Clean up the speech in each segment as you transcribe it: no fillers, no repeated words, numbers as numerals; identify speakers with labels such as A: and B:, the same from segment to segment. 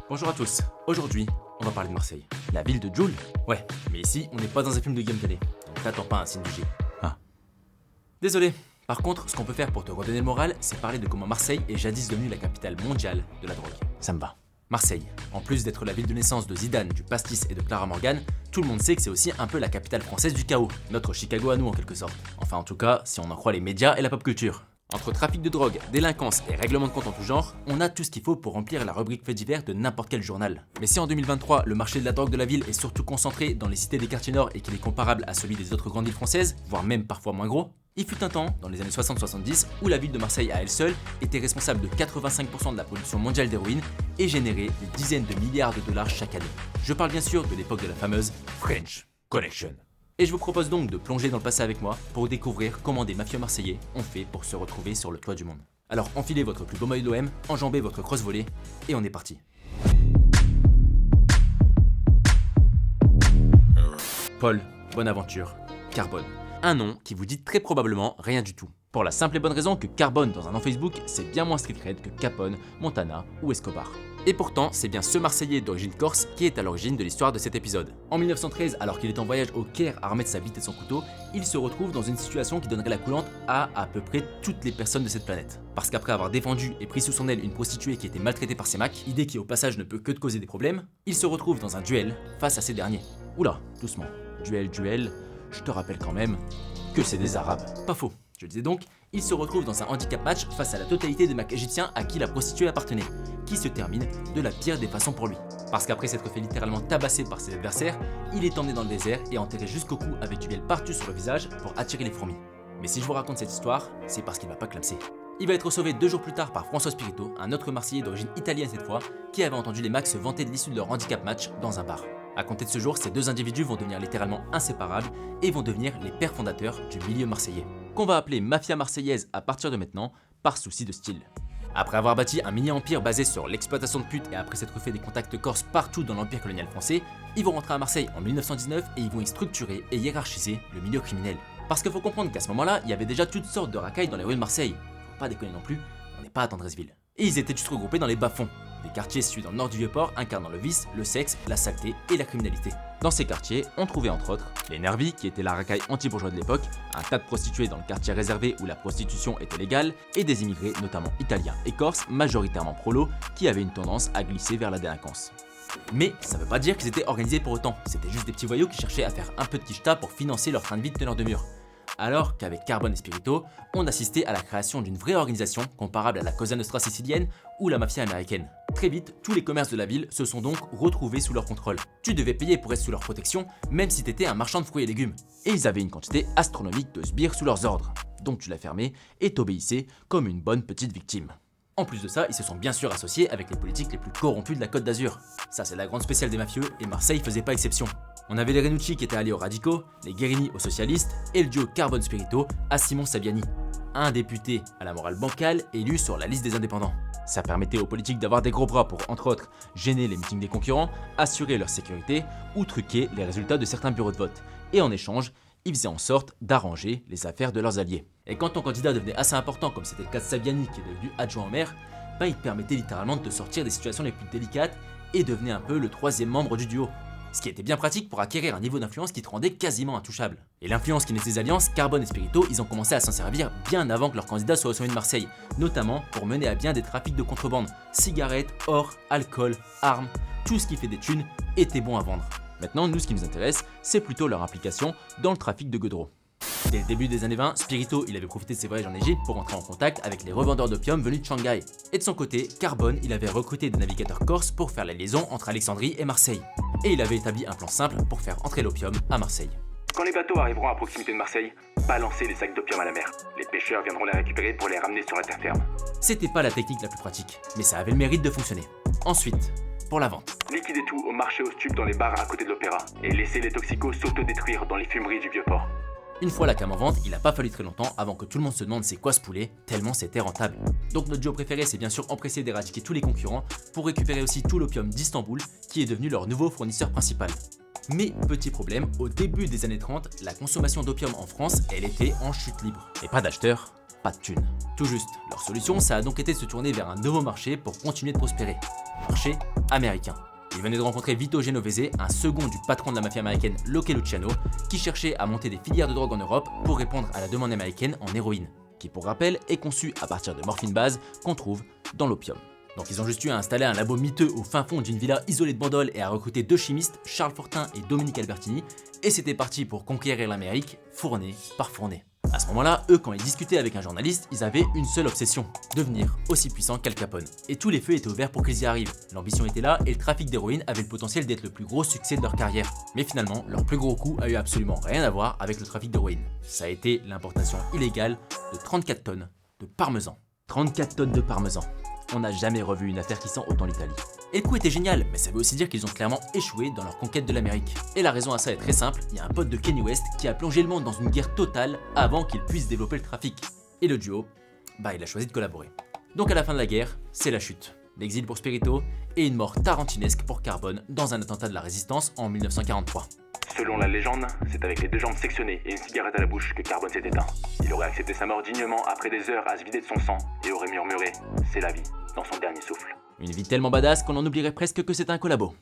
A: Bonjour à tous, aujourd'hui on va parler de Marseille. La ville de Jul. Ouais, mais ici on n'est pas dans un film de Guillaume Canet, donc t'attends pas un signe du G.
B: Ah.
A: Désolé. Par contre, ce qu'on peut faire pour te redonner le moral, c'est parler de comment Marseille est jadis devenue la capitale mondiale de la drogue.
B: Ça me va.
A: Marseille, en plus d'être la ville de naissance de Zidane, du Pastis et de Clara Morgan, tout le monde sait que c'est aussi un peu la capitale française du chaos, notre Chicago à nous en quelque sorte. Enfin en tout cas, si on en croit les médias et la pop culture. Entre trafic de drogue, délinquance et règlement de compte en tout genre, on a tout ce qu'il faut pour remplir la rubrique faits divers de n'importe quel journal. Mais si en 2023, le marché de la drogue de la ville est surtout concentré dans les cités des quartiers nord et qu'il est comparable à celui des autres grandes villes françaises, voire même parfois moins gros, il fut un temps, dans les années 60-70, où la ville de Marseille à elle seule était responsable de 85% de la production mondiale d'héroïne et générait des dizaines de milliards de dollars chaque année. Je parle bien sûr de l'époque de la fameuse French Connection. Et je vous propose donc de plonger dans le passé avec moi pour découvrir comment des mafieux marseillais ont fait pour se retrouver sur le toit du monde. Alors enfilez votre plus beau maillot d'OM, enjambez votre cross volley et on est parti. Paul Bonaventure Carbone. Un nom qui vous dit très probablement rien du tout. Pour la simple et bonne raison que Carbone dans un nom Facebook, c'est bien moins street cred que Capone, Montana ou Escobar. Et pourtant, c'est bien ce Marseillais d'origine corse qui est à l'origine de l'histoire de cet épisode. En 1913, alors qu'il est en voyage au Caire armé de sa bite et de son couteau, il se retrouve dans une situation qui donnerait la coulante à peu près toutes les personnes de cette planète. Parce qu'après avoir défendu et pris sous son aile une prostituée qui était maltraitée par ses macs, idée qui au passage ne peut que te causer des problèmes, il se retrouve dans un duel face à ces derniers. Oula, doucement. Duel, je te rappelle quand même que c'est des Arabes. Pas faux. Je le disais donc, il se retrouve dans un handicap match face à la totalité des Macs égyptiens à qui la prostituée appartenait, qui se termine de la pire des façons pour lui. Parce qu'après s'être fait littéralement tabasser par ses adversaires, il est emmené dans le désert et enterré jusqu'au cou avec du miel partout sur le visage pour attirer les fourmis. Mais si je vous raconte cette histoire, c'est parce qu'il va pas clamser. Il va être sauvé 2 jours plus tard par François Spirito, un autre Marseillais d'origine italienne cette fois, qui avait entendu les Macs se vanter de l'issue de leur handicap match dans un bar. À compter de ce jour, ces deux individus vont devenir littéralement inséparables et vont devenir les pères fondateurs du milieu marseillais, qu'on va appeler mafia marseillaise à partir de maintenant, par souci de style. Après avoir bâti un mini-empire basé sur l'exploitation de putes et après s'être fait des contacts corses partout dans l'empire colonial français, ils vont rentrer à Marseille en 1919 et ils vont y structurer et hiérarchiser le milieu criminel. Parce qu'il faut comprendre qu'à ce moment-là, il y avait déjà toutes sortes de racailles dans les rues de Marseille. Faut pas déconner non plus, on n'est pas à Tendresseville. Et ils étaient tous regroupés dans les bas-fonds, des quartiers situés dans le nord du Vieux-Port incarnant le vice, le sexe, la saleté et la criminalité. Dans ces quartiers, on trouvait entre autres les nervis, qui étaient la racaille anti-bourgeois de l'époque, un tas de prostituées dans le quartier réservé où la prostitution était légale, et des immigrés notamment italiens et corses, majoritairement prolos, qui avaient une tendance à glisser vers la délinquance. Mais ça veut pas dire qu'ils étaient organisés pour autant, c'était juste des petits voyous qui cherchaient à faire un peu de quicheta pour financer leur train de vie de teneur de mur. Alors qu'avec Carbone et Spirito, on assistait à la création d'une vraie organisation comparable à la Cosa Nostra sicilienne ou la mafia américaine. Très vite, tous les commerces de la ville se sont donc retrouvés sous leur contrôle. Tu devais payer pour être sous leur protection, même si t'étais un marchand de fruits et légumes. Et ils avaient une quantité astronomique de sbires sous leurs ordres. Donc tu la fermais et t'obéissais comme une bonne petite victime. En plus de ça, ils se sont bien sûr associés avec les politiques les plus corrompus de la Côte d'Azur. Ça c'est la grande spéciale des mafieux et Marseille faisait pas exception. On avait les Renucci qui étaient alliés aux radicaux, les Guérini aux socialistes et le duo Carbone Spirito à Simon Saviani, un député à la morale bancale élu sur la liste des indépendants. Ça permettait aux politiques d'avoir des gros bras pour, entre autres, gêner les meetings des concurrents, assurer leur sécurité ou truquer les résultats de certains bureaux de vote. Et en échange, ils faisaient en sorte d'arranger les affaires de leurs alliés. Et quand ton candidat devenait assez important, comme c'était le cas de Saviani qui est devenu adjoint au maire, il te permettait littéralement de te sortir des situations les plus délicates et devenait un peu le troisième membre du duo. Ce qui était bien pratique pour acquérir un niveau d'influence qui te rendait quasiment intouchable. Et l'influence qui naît de ces alliances, Carbone et Spirito, ils ont commencé à s'en servir bien avant que leur candidat soit au sommet de Marseille, notamment pour mener à bien des trafics de contrebande, cigarettes, or, alcool, armes, tout ce qui fait des thunes était bon à vendre. Maintenant, nous ce qui nous intéresse, c'est plutôt leur implication dans le trafic de gueudreau. Dès le début des années 20, Spirito il avait profité de ses voyages en Égypte pour entrer en contact avec les revendeurs d'opium venus de Shanghai. Et de son côté, Carbone il avait recruté des navigateurs corses pour faire la liaison entre Alexandrie et Marseille. Et il avait établi un plan simple pour faire entrer l'opium à Marseille.
C: Quand les bateaux arriveront à proximité de Marseille, balancez les sacs d'opium à la mer. Les pêcheurs viendront les récupérer pour les ramener sur la terre ferme.
A: C'était pas la technique la plus pratique, mais ça avait le mérite de fonctionner. Ensuite, pour la vente.
C: Liquidez tout au marché aux stupes dans les bars à côté de l'opéra et laissez les toxicos s'autodétruire dans les fumeries du Vieux-Port.
A: Une fois la cam en vente, il a pas fallu très longtemps avant que tout le monde se demande c'est quoi ce poulet, tellement c'était rentable. Donc notre duo préféré s'est bien sûr empressé d'éradiquer tous les concurrents pour récupérer aussi tout l'opium d'Istanbul qui est devenu leur nouveau fournisseur principal. Mais petit problème, au début des années 30, la consommation d'opium en France, elle était en chute libre. Et pas d'acheteurs, pas de thunes. Tout juste, leur solution ça a donc été de se tourner vers un nouveau marché pour continuer de prospérer. marché américain. Il venait de rencontrer Vito Genovese, un second du patron de la mafia américaine Locke Luciano, qui cherchait à monter des filières de drogue en Europe pour répondre à la demande américaine en héroïne, qui pour rappel est conçue à partir de morphine base qu'on trouve dans l'opium. Donc ils ont juste eu à installer un labo miteux au fin fond d'une villa isolée de Bandol et à recruter 2 chimistes, Charles Fortin et Dominique Albertini, et c'était parti pour conquérir l'Amérique, fournée par fournée. À ce moment-là, eux, quand ils discutaient avec un journaliste, ils avaient une seule obsession, devenir aussi puissant qu'Al Capone. Et tous les feux étaient ouverts pour qu'ils y arrivent. L'ambition était là et le trafic d'héroïne avait le potentiel d'être le plus gros succès de leur carrière. Mais finalement, leur plus gros coup a eu absolument rien à voir avec le trafic d'héroïne. Ça a été l'importation illégale de 34 tonnes de parmesan. 34 tonnes de parmesan. On n'a jamais revu une affaire qui sent autant l'Italie. Et le coup était génial, mais ça veut aussi dire qu'ils ont clairement échoué dans leur conquête de l'Amérique. Et la raison à ça est très simple, il y a un pote de Kanye West qui a plongé le monde dans une guerre totale avant qu'il puisse développer le trafic. Et le duo, il a choisi de collaborer. Donc à la fin de la guerre, c'est la chute. L'exil pour Spirito et une mort tarantinesque pour Carbone dans un attentat de la résistance en 1943.
C: Selon la légende, c'est avec les 2 jambes sectionnées et une cigarette à la bouche que Carbone s'est éteint. Il aurait accepté sa mort dignement après des heures à se vider de son sang et aurait murmuré « c'est la vie » dans son dernier souffle.
A: Une vie tellement badass qu'on en oublierait presque que c'est un collabo.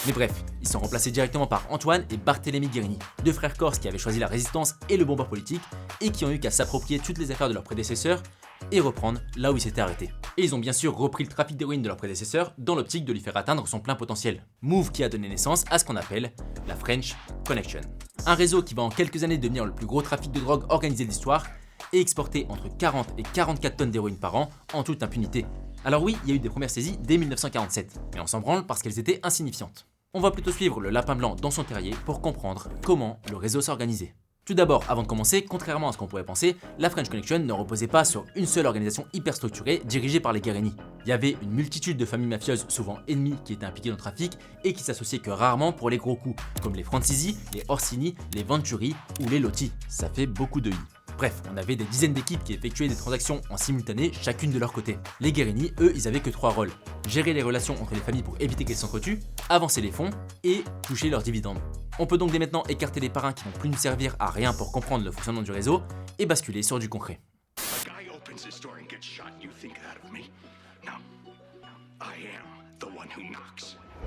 A: Mais bref, ils sont remplacés directement par Antoine et Barthélemy Guérini, 2 frères corses qui avaient choisi la résistance et le bon bord politique et qui ont eu qu'à s'approprier toutes les affaires de leurs prédécesseurs et reprendre là où ils s'étaient arrêtés. Et ils ont bien sûr repris le trafic d'héroïne de leur prédécesseur dans l'optique de lui faire atteindre son plein potentiel. Move qui a donné naissance à ce qu'on appelle la French Connection. Un réseau qui va en quelques années devenir le plus gros trafic de drogue organisé de l'histoire et exporter entre 40 et 44 tonnes d'héroïne par an en toute impunité. Alors oui, il y a eu des premières saisies dès 1947, mais on s'en branle parce qu'elles étaient insignifiantes. On va plutôt suivre le lapin blanc dans son terrier pour comprendre comment le réseau s'organisait. Tout d'abord, avant de commencer, contrairement à ce qu'on pourrait penser, la French Connection ne reposait pas sur une seule organisation hyper structurée dirigée par les Guérini. Il y avait une multitude de familles mafieuses souvent ennemies qui étaient impliquées dans le trafic et qui s'associaient que rarement pour les gros coups, comme les Francisi, les Orsini, les Venturi ou les Lotti. Ça fait beaucoup de i. Bref, on avait des dizaines d'équipes qui effectuaient des transactions en simultané, chacune de leur côté. Les Guérini, eux, ils avaient que 3 rôles. Gérer les relations entre les familles pour éviter qu'elles s'entretuent, avancer les fonds et toucher leurs dividendes. On peut donc dès maintenant écarter les parrains qui vont plus nous servir à rien pour comprendre le fonctionnement du réseau et basculer sur du concret.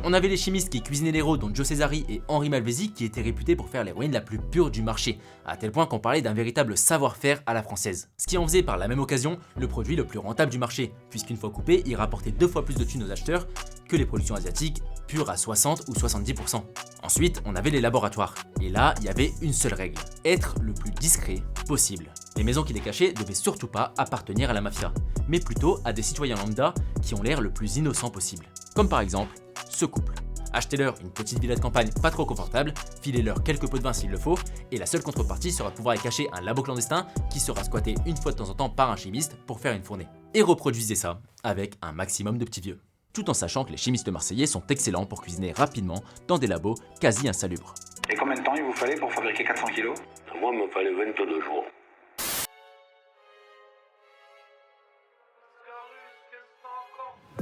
A: On avait les chimistes qui cuisinaient l'héros dont Joe Cesari et Henri Malvesi qui étaient réputés pour faire l'héroïne la plus pure du marché, à tel point qu'on parlait d'un véritable savoir-faire à la française. Ce qui en faisait par la même occasion le produit le plus rentable du marché, puisqu'une fois coupé, il rapportait 2 fois plus de thunes aux acheteurs que les productions asiatiques pures à 60 ou 70%. Ensuite, on avait les laboratoires, et là, il y avait une seule règle, être le plus discret possible. Les maisons qui les cachaient devaient surtout pas appartenir à la mafia, mais plutôt à des citoyens lambda qui ont l'air le plus innocent possible. Comme par exemple, ce couple. Achetez-leur une petite villa de campagne pas trop confortable, filez-leur quelques pots de vin s'il le faut, et la seule contrepartie sera de pouvoir y cacher un labo clandestin qui sera squatté une fois de temps en temps par un chimiste pour faire une fournée. Et reproduisez ça avec un maximum de petits vieux. Tout en sachant que les chimistes marseillais sont excellents pour cuisiner rapidement dans des labos quasi insalubres.
C: Et combien de temps il vous fallait pour fabriquer 400 kilos?
B: Moi, il me fallait 22 jours.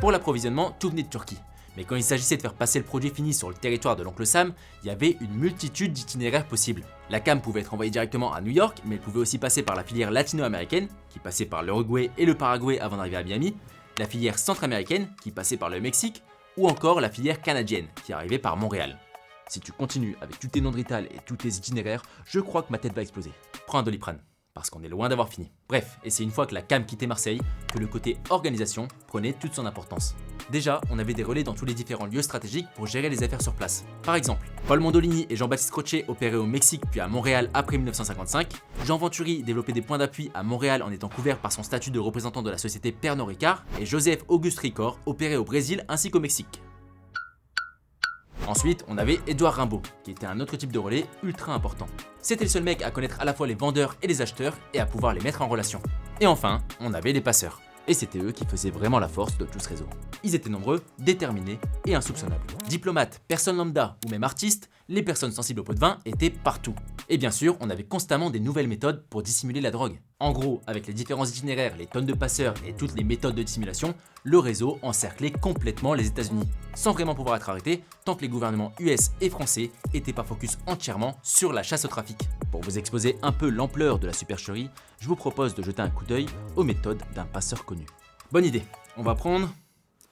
A: Pour l'approvisionnement, tout venait de Turquie. Mais quand il s'agissait de faire passer le produit fini sur le territoire de l'oncle Sam, il y avait une multitude d'itinéraires possibles. La cam pouvait être envoyée directement à New York, mais elle pouvait aussi passer par la filière latino-américaine, qui passait par l'Uruguay et le Paraguay avant d'arriver à Miami, la filière centra-américaine, qui passait par le Mexique, ou encore la filière canadienne, qui arrivait par Montréal. Si tu continues avec tous tes noms de Rital et tous tes itinéraires, je crois que ma tête va exploser. Prends un Doliprane, parce qu'on est loin d'avoir fini. Bref, et c'est une fois que la cam quittait Marseille que le côté organisation prenait toute son importance. Déjà, on avait des relais dans tous les différents lieux stratégiques pour gérer les affaires sur place. Par exemple, Paul Mondolini et Jean-Baptiste Crochet opéraient au Mexique puis à Montréal après 1955, Jean Venturi développait des points d'appui à Montréal en étant couvert par son statut de représentant de la société Pernod Ricard, et Joseph Auguste Ricor opérait au Brésil ainsi qu'au Mexique. Ensuite, on avait Édouard Rimbaud, qui était un autre type de relais ultra important. C'était le seul mec à connaître à la fois les vendeurs et les acheteurs et à pouvoir les mettre en relation. Et enfin, on avait les passeurs. Et c'était eux qui faisaient vraiment la force de tout ce réseau. Ils étaient nombreux, déterminés et insoupçonnables. Diplomates, personnes lambda ou même artistes, les personnes sensibles au pot de vin étaient partout. Et bien sûr, on avait constamment des nouvelles méthodes pour dissimuler la drogue. En gros, avec les différents itinéraires, les tonnes de passeurs et toutes les méthodes de dissimulation, le réseau encerclait complètement les États-Unis, sans vraiment pouvoir être arrêté tant que les gouvernements US et français n'étaient pas focus entièrement sur la chasse au trafic. Pour vous exposer un peu l'ampleur de la supercherie, je vous propose de jeter un coup d'œil aux méthodes d'un passeur connu. Bonne idée, on va prendre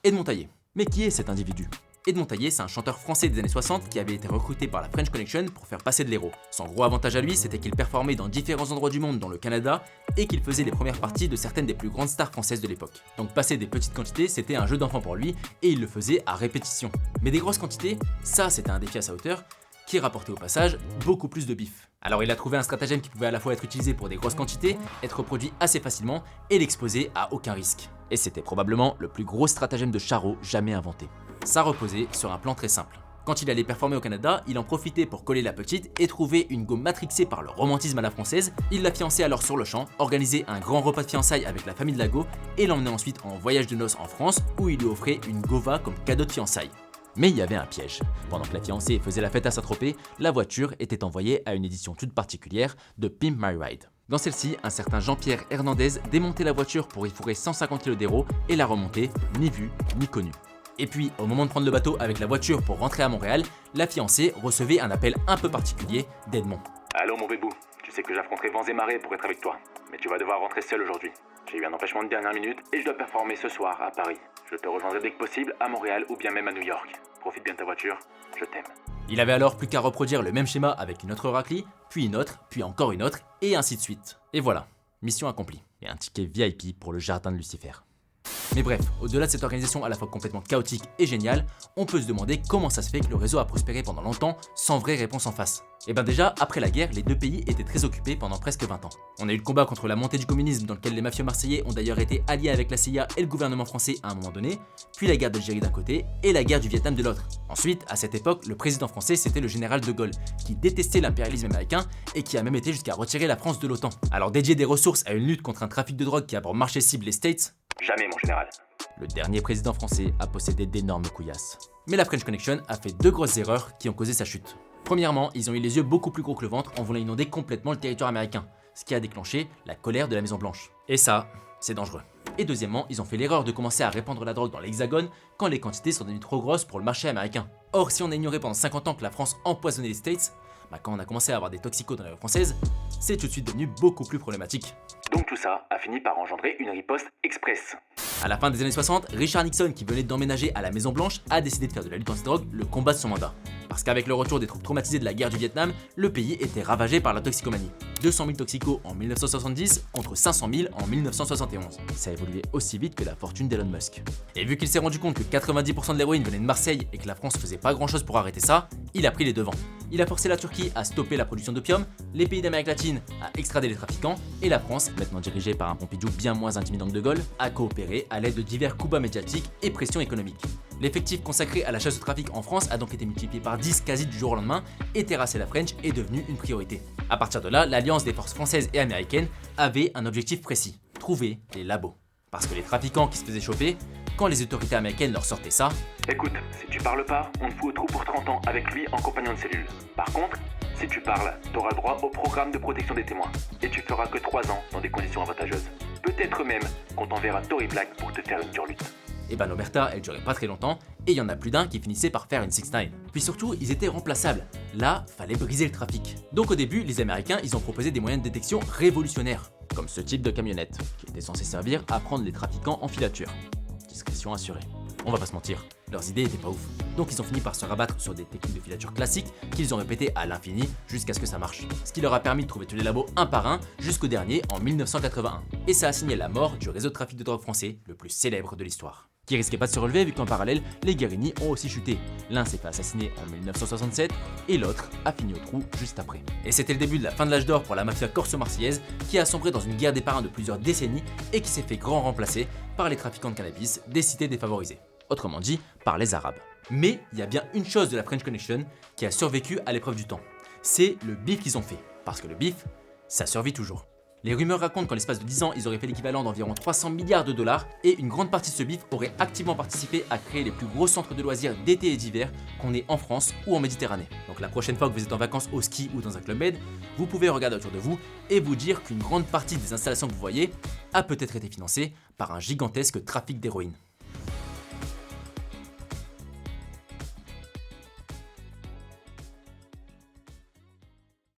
A: Edmond Taillé. Mais qui est cet individu ? Edmond Taillé, c'est un chanteur français des années 60 qui avait été recruté par la French Connection pour faire passer de l'héros. Son gros avantage à lui, c'était qu'il performait dans différents endroits du monde dont le Canada et qu'il faisait les premières parties de certaines des plus grandes stars françaises de l'époque. Donc passer des petites quantités, c'était un jeu d'enfant pour lui et il le faisait à répétition. Mais des grosses quantités, ça c'était un défi à sa hauteur qui rapportait au passage beaucoup plus de bif. Alors il a trouvé un stratagème qui pouvait à la fois être utilisé pour des grosses quantités, être produit assez facilement et l'exposer à aucun risque. Et c'était probablement le plus gros stratagème de charreau jamais inventé. Ça reposait sur un plan très simple. Quand il allait performer au Canada, il en profitait pour coller la petite et trouver une go matrixée par le romantisme à la française. Il la fiançait alors sur le champ, organisait un grand repas de fiançailles avec la famille de la go et l'emmenait ensuite en voyage de noces en France où il lui offrait une gova comme cadeau de fiançailles. Mais il y avait un piège. Pendant que la fiancée faisait la fête à Saint-Tropez, la voiture était envoyée à une édition toute particulière de Pimp My Ride. Dans celle-ci, un certain Jean-Pierre Hernandez démontait la voiture pour y fourrer 150 kg d'héros et la remonter, ni vue ni connue. Et puis, au moment de prendre le bateau avec la voiture pour rentrer à Montréal, la fiancée recevait un appel un peu particulier d'Edmond.
C: Allô mon bébou, tu sais que j'affronterai vents et marées pour être avec toi, mais tu vas devoir rentrer seul aujourd'hui. J'ai eu un empêchement de dernière minute et je dois performer ce soir à Paris. Je te rejoindrai dès que possible à Montréal ou bien même à New York. Profite bien de ta voiture, je t'aime.
A: Il avait alors plus qu'à reproduire le même schéma avec une autre raclie, puis une autre, puis encore une autre, et ainsi de suite. Et voilà, mission accomplie. Et un ticket VIP pour le jardin de Lucifer. Mais bref, au-delà de cette organisation à la fois complètement chaotique et géniale, on peut se demander comment ça se fait que le réseau a prospéré pendant longtemps sans vraie réponse en face. Et ben déjà, après la guerre, les deux pays étaient très occupés pendant presque 20 ans. On a eu le combat contre la montée du communisme dans lequel les mafieux marseillais ont d'ailleurs été alliés avec la CIA et le gouvernement français à un moment donné, puis la guerre d'Algérie d'un côté et la guerre du Vietnam de l'autre. Ensuite, à cette époque, le président français c'était le général de Gaulle, qui détestait l'impérialisme américain et qui a même été jusqu'à retirer la France de l'OTAN. Alors dédier des ressources à une lutte contre un trafic de drogue qui a pour marché cible les States,
C: jamais mon général.
A: Le dernier président français a possédé d'énormes couillasses. Mais la French Connection a fait deux grosses erreurs qui ont causé sa chute. Premièrement, ils ont eu les yeux beaucoup plus gros que le ventre en voulant inonder complètement le territoire américain, ce qui a déclenché la colère de la Maison Blanche. Et ça, c'est dangereux. Et deuxièmement, ils ont fait l'erreur de commencer à répandre la drogue dans l'Hexagone quand les quantités sont devenues trop grosses pour le marché américain. Or, si on a ignoré pendant 50 ans que la France empoisonnait les States, quand on a commencé à avoir des toxicos dans la rue française, c'est tout de suite devenu beaucoup plus problématique.
C: Donc tout ça a fini par engendrer une riposte express.
A: À la fin des années 60, Richard Nixon, qui venait d'emménager à la Maison Blanche, a décidé de faire de la lutte anti-drogue le combat de son mandat. Parce qu'avec le retour des troupes traumatisées de la guerre du Vietnam, le pays était ravagé par la toxicomanie. 200 000 toxicos en 1970 contre 500 000 en 1971. Ça évoluait aussi vite que la fortune d'Elon Musk. Et vu qu'il s'est rendu compte que 90% de l'héroïne venait de Marseille et que la France faisait pas grand chose pour arrêter ça, il a pris les devants. Il a forcé la Turquie à stopper la production d'opium, les pays d'Amérique latine à extrader les trafiquants, et la France, maintenant dirigée par un Pompidou bien moins intimidant que De Gaulle, a coopéré à l'aide de divers coups bas médiatiques et pressions économiques. L'effectif consacré à la chasse au trafic en France a donc été multiplié par 10 quasi du jour au lendemain, et terrasser la French est devenu une priorité. A partir de là, l'alliance des forces françaises et américaines avait un objectif précis, trouver les labos. Parce que les trafiquants qui se faisaient choper, quand les autorités américaines leur sortaient ça...
C: Écoute, si tu parles pas, on te fout au trou pour 30 ans avec lui en compagnon de cellule. Par contre, si tu parles, t'auras le droit au programme de protection des témoins. Et tu feras que 3 ans dans des conditions avantageuses. Peut-être même qu'on t'enverra Tory Black pour te faire une dure lutte.
A: Et ben l'omerta, elle durait pas très longtemps, et il y en a plus d'un qui finissait par faire une 6ix9ine. Puis surtout, ils étaient remplaçables. Là, fallait briser le trafic. Donc au début, les Américains, ils ont proposé des moyens de détection révolutionnaires, comme ce type de camionnette, qui était censé servir à prendre les trafiquants en filature. Discrétion assurée. On va pas se mentir, leurs idées étaient pas ouf. Donc ils ont fini par se rabattre sur des techniques de filature classiques qu'ils ont répétées à l'infini jusqu'à ce que ça marche. Ce qui leur a permis de trouver tous les labos un par un jusqu'au dernier en 1981. Et ça a signé la mort du réseau de trafic de drogue français le plus célèbre de l'histoire. Qui risquait pas de se relever vu qu'en parallèle, les Guérini ont aussi chuté. L'un s'est fait assassiner en 1967 et l'autre a fini au trou juste après. Et c'était le début de la fin de l'âge d'or pour la mafia corso-marseillaise qui a sombré dans une guerre des parrains de plusieurs décennies et qui s'est fait grand remplacer par les trafiquants de cannabis des cités défavorisées. Autrement dit, par les Arabes. Mais il y a bien une chose de la French Connection qui a survécu à l'épreuve du temps. C'est le bif qu'ils ont fait. Parce que le bif, ça survit toujours. Les rumeurs racontent qu'en l'espace de 10 ans, ils auraient fait l'équivalent d'environ 300 milliards de dollars et une grande partie de ce bif aurait activement participé à créer les plus gros centres de loisirs d'été et d'hiver qu'on ait en France ou en Méditerranée. Donc la prochaine fois que vous êtes en vacances au ski ou dans un club med, vous pouvez regarder autour de vous et vous dire qu'une grande partie des installations que vous voyez a peut-être été financée par un gigantesque trafic d'héroïne.